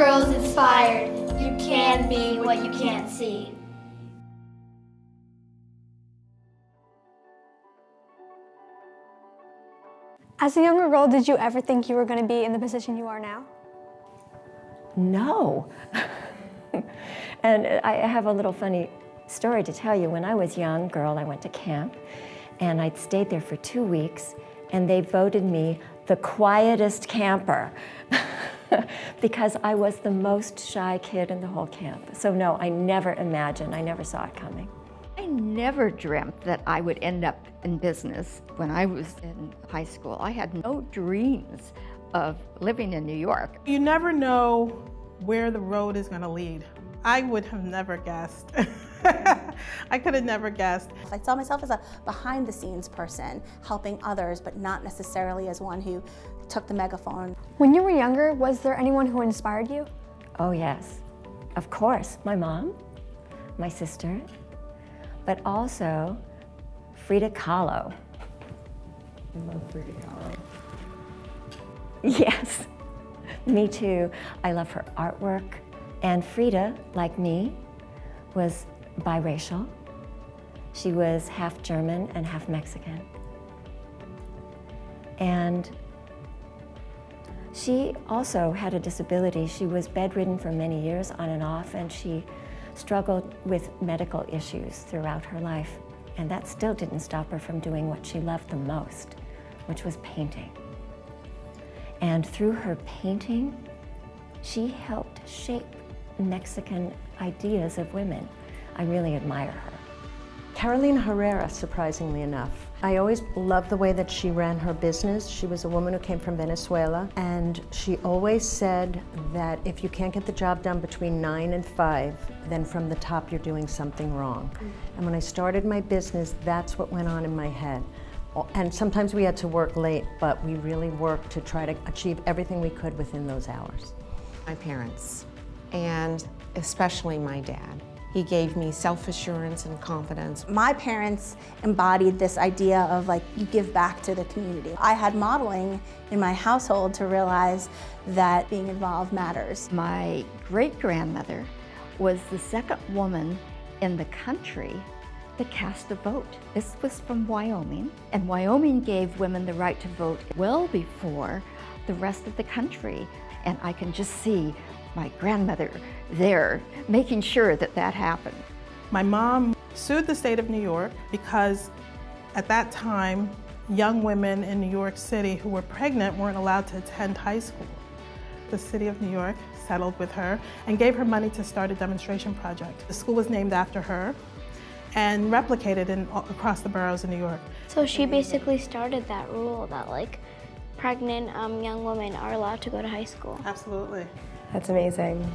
Girls Inspired. You can be what you can't see. As a younger girl, did you ever think you were going to be in the position you are now? No. And I have a little funny story to tell you. When I was a young girl, I went to camp, and I'd stayed there for 2 weeks, and they voted me the quietest camper because I was the most shy kid in the whole camp. So no, I never imagined, I never saw it coming. I never dreamt that I would end up in business. When I was in high school, I had no dreams of living in New York. You never know where the road is going to lead. I would have never guessed. I could have never guessed. I saw myself as a behind-the-scenes person, helping others, but not necessarily as one who took the megaphone. When you were younger, was there anyone who inspired you? Oh yes, of course, my mom, my sister, but also Frida Kahlo. I love Frida Kahlo. Yes, me too. I love her artwork. And Frida, like me, was biracial. She was half German and half Mexican. And she also had a disability. She was bedridden for many years on and off, and she struggled with medical issues throughout her life. And that still didn't stop her from doing what she loved the most, which was painting. And through her painting, she helped shape Mexican ideas of women. I really admire her. Carolina Herrera, surprisingly enough. I always loved the way that she ran her business. She was a woman who came from Venezuela, and she always said that if you can't get the job done between 9 and 5, then from the top you're doing something wrong. And when I started my business, that's what went on in my head. And sometimes we had to work late, but we really worked to try to achieve everything we could within those hours. My parents, and especially my dad. He gave me self-assurance and confidence. My parents embodied this idea of like, you give back to the community. I had modeling in my household to realize that being involved matters. My great-grandmother was the second woman in the country that cast a vote. This was from Wyoming, and Wyoming gave women the right to vote well before the rest of the country. And I can just see my grandmother there making sure that that happened. My mom sued the state of New York because at that time, young women in New York City who were pregnant weren't allowed to attend high school. The city of New York settled with her and gave her money to start a demonstration project. The school was named after her and replicated across the boroughs of New York. So she basically started that rule that like pregnant young women are allowed to go to high school. Absolutely. That's amazing.